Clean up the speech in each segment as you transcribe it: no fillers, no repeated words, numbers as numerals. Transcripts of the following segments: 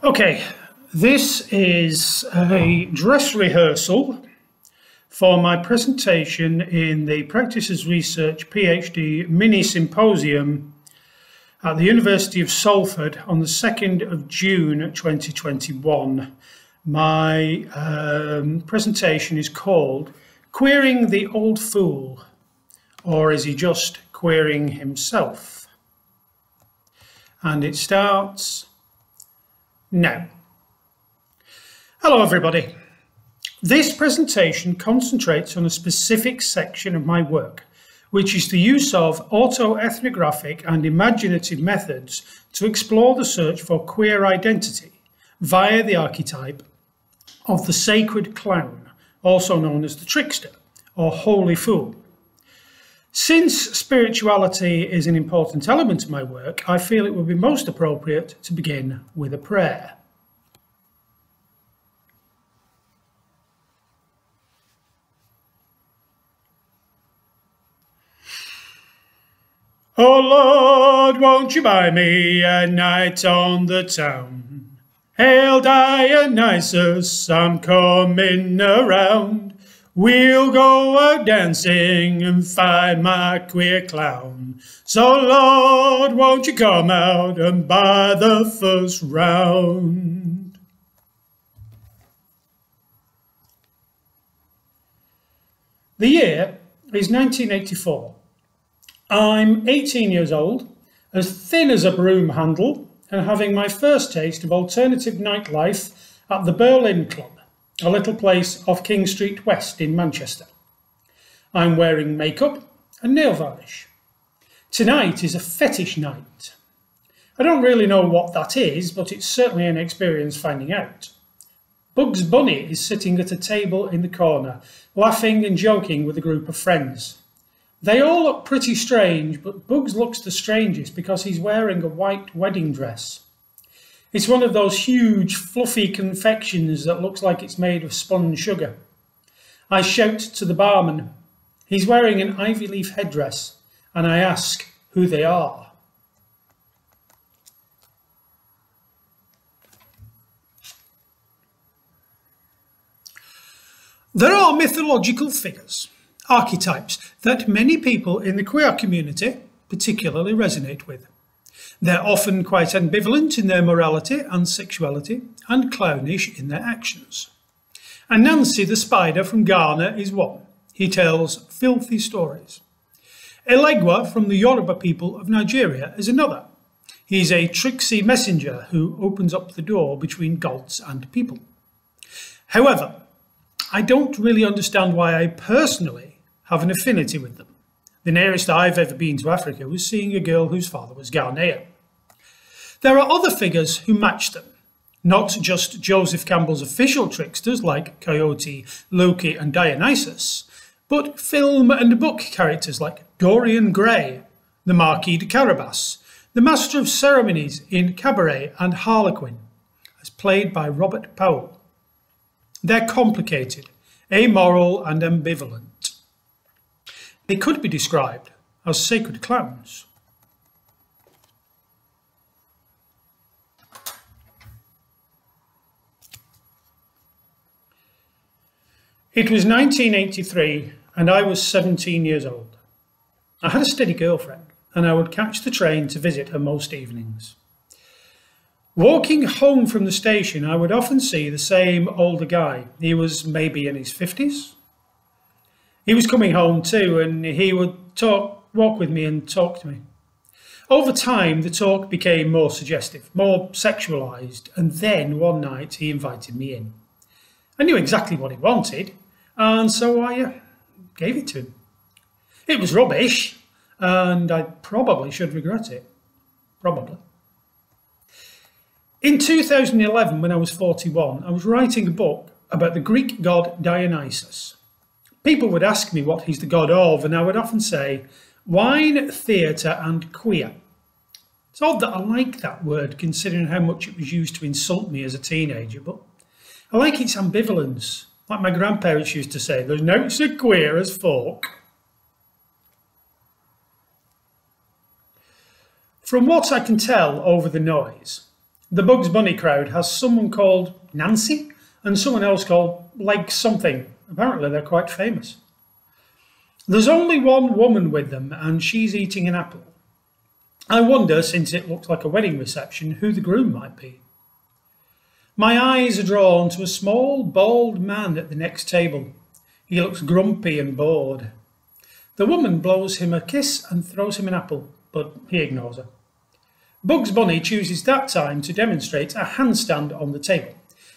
Okay, this is a dress rehearsal for my presentation in the Practices Research PhD Mini-Symposium at the University of Salford on the 2nd of June 2021. My presentation is called Queering the Old Fool, or is he just queering himself? And it starts now. Hello everybody. This presentation concentrates on a specific section of my work, which is the use of autoethnographic and imaginative methods to explore the search for queer identity via the archetype of the sacred clown, also known as the trickster or holy fool. Since spirituality is an important element of my work, I feel it would be most appropriate to begin with a prayer. Oh Lord, won't you buy me a night on the town? Hail Dionysus, I'm coming around. We'll go out dancing and find my queer clown. So Lord, won't you come out and buy the first round? The year is 1984. I'm 18 years old, as thin as a broom handle, and having my first taste of alternative nightlife at the Berlin Club, a little place off King Street West in Manchester. I'm wearing makeup and nail varnish. Tonight is a fetish night. I don't really know what that is, but it's certainly an experience finding out. Bugs Bunny is sitting at a table in the corner, laughing and joking with a group of friends. They all look pretty strange, but Bugs looks the strangest because he's wearing a white wedding dress. It's one of those huge, fluffy confections that looks like it's made of spun sugar. I shout to the barman. He's wearing an ivy leaf headdress, and I ask who they are. There are mythological figures, archetypes, that many people in the queer community particularly resonate with. They're often quite ambivalent in their morality and sexuality, and clownish in their actions. And Nancy the spider from Ghana is one. He tells filthy stories. Elegwa from the Yoruba people of Nigeria is another. He's a tricksy messenger who opens up the door between gods and people. However, I don't really understand why I personally have an affinity with them. The nearest I've ever been to Africa was seeing a girl whose father was Ghanaian. There are other figures who match them, not just Joseph Campbell's official tricksters like Coyote, Loki and Dionysus, but film and book characters like Dorian Gray, the Marquis de Carabas, the Master of Ceremonies in Cabaret and Harlequin, as played by Robert Powell. They're complicated, amoral and ambivalent. They could be described as sacred clowns. It was 1983 and I was 17 years old. I had a steady girlfriend and I would catch the train to visit her most evenings. Walking home from the station, I would often see the same older guy. He was maybe in his 50s. He was coming home too, and he would walk with me and talk to me. Over time, the talk became more suggestive, more sexualised, and then one night he invited me in. I knew exactly what he wanted, and so I gave it to him. It was rubbish, and I probably should regret it. Probably. In 2011, when I was 41, I was writing a book about the Greek god Dionysus. People would ask me what he's the god of, and I would often say, wine, theatre and queer. It's odd that I like that word, considering how much it was used to insult me as a teenager, but I like its ambivalence. Like my grandparents used to say, there's no so queer as folk. From what I can tell over the noise, The Bugs Bunny crowd has someone called Nancy and someone else called like something. Apparently they're quite famous. There's only one woman with them and she's eating an apple. I wonder, since it looks like a wedding reception, who the groom might be. My eyes are drawn to a small, bald man at the next table. He looks grumpy and bored. The woman blows him a kiss and throws him an apple, but he ignores her. Bugs Bunny chooses that time to demonstrate a handstand on the table,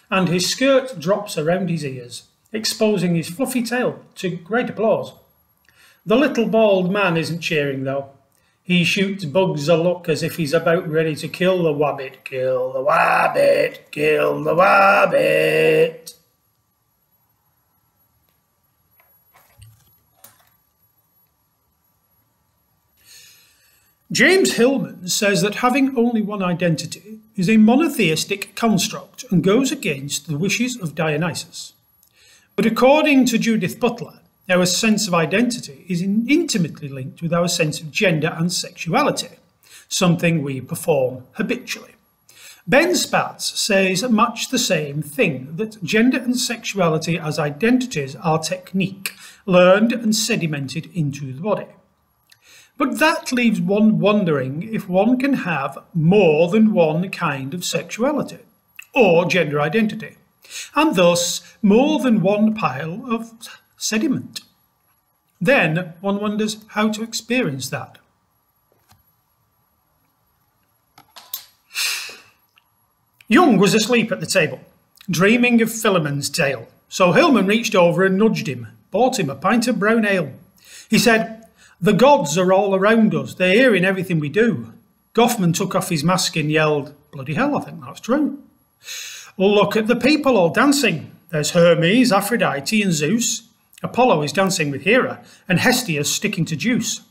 and his skirt drops around his ears, exposing his fluffy tail to great applause. The little bald man isn't cheering though. He shoots Bugs a look as if he's about ready to kill the wabbit. Kill the wabbit, kill the wabbit. James Hillman says that having only one identity is a monotheistic construct and goes against the wishes of Dionysus. But according to Judith Butler, our sense of identity is intimately linked with our sense of gender and sexuality, something we perform habitually. Ben Spatz says much the same thing, that gender and sexuality as identities are technique, learned and sedimented into the body. But that leaves one wondering if one can have more than one kind of sexuality or gender identity, and thus more than one pile of sediment. Then one wonders how to experience that. Young was asleep at the table, dreaming of Philemon's tale, so Hillman reached over and nudged him, bought him a pint of brown ale. He said, "The gods are all around us, they're hearing everything we do." Goffman took off his mask and yelled, "Bloody hell, I think that's true." "Look at the people all dancing. There's Hermes, Aphrodite and Zeus. Apollo is dancing with Hera and Hestia's sticking to Zeus.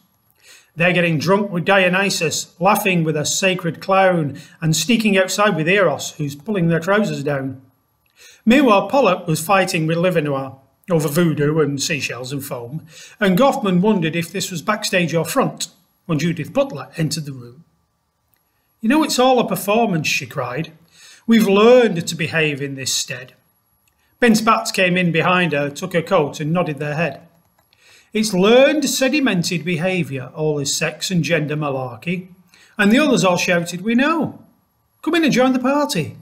They're getting drunk with Dionysus, laughing with a sacred clown and sneaking outside with Eros, who's pulling their trousers down. Meanwhile, Pollock was fighting with Livenoir over voodoo and seashells and foam, and Goffman wondered if this was backstage or front when Judith Butler entered the room. "You know, it's all a performance," she cried. "We've learned to behave in this stead." Ben Spatz came in behind her, took her coat and nodded their head. "It's learned, sedimented behaviour, all this sex and gender malarkey." And the others all shouted, "We know. Come in and join the party."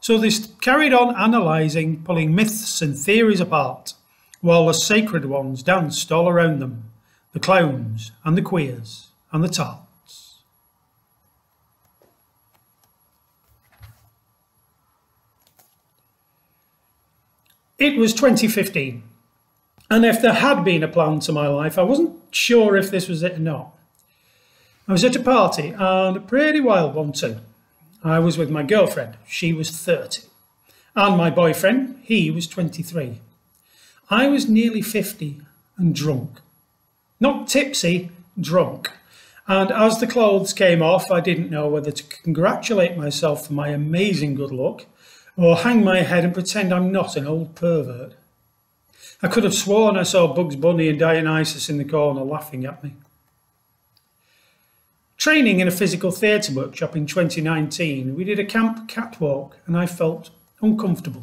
So they carried on analysing, pulling myths and theories apart, while the sacred ones danced all around them, the clowns and the queers and the tarts. It was 2015, and if there had been a plan to my life, I wasn't sure if this was it or not. I was at a party, and a pretty wild one too. I was with my girlfriend, she was 30, and my boyfriend, he was 23. I was nearly 50 and drunk. Not tipsy, drunk. And as the clothes came off, I didn't know whether to congratulate myself for my amazing good luck or hang my head and pretend I'm not an old pervert. I could have sworn I saw Bugs Bunny and Dionysus in the corner laughing at me. Training in a physical theatre workshop in 2019, we did a camp catwalk and I felt uncomfortable.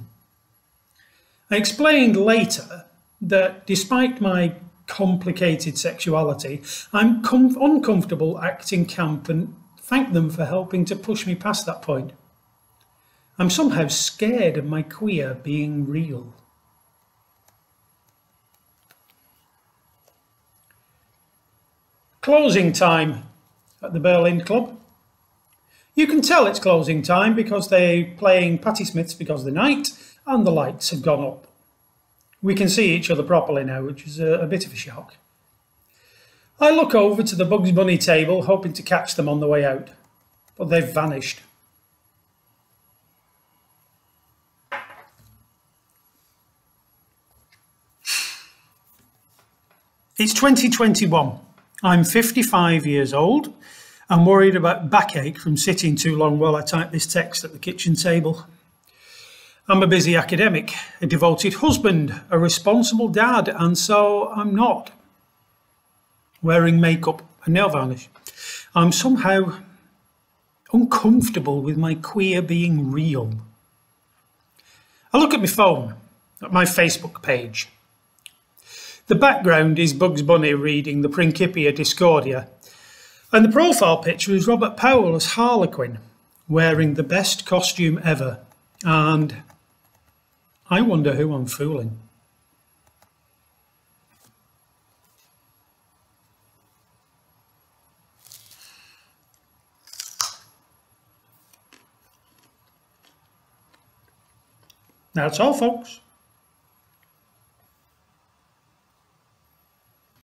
I explained later that despite my complicated sexuality, I'm uncomfortable acting camp and thanked them for helping to push me past that point. I'm somehow scared of my queer being real. Closing time at the Berlin Club. You can tell it's closing time because they're playing Patti Smith's Because of the Night and the lights have gone up. We can see each other properly now, which is a bit of a shock. I look over to the Bugs Bunny table, hoping to catch them on the way out, but they've vanished. It's 2021. I'm 55 years old. I'm worried about backache from sitting too long while I type this text at the kitchen table. I'm a busy academic, a devoted husband, a responsible dad, and so I'm not wearing makeup and nail varnish. I'm somehow uncomfortable with my queer being real. I look at my phone, at my Facebook page. The background is Bugs Bunny reading the Principia Discordia, and the profile picture is Robert Powell as Harlequin, wearing the best costume ever, and I wonder who I'm fooling. That's all, folks.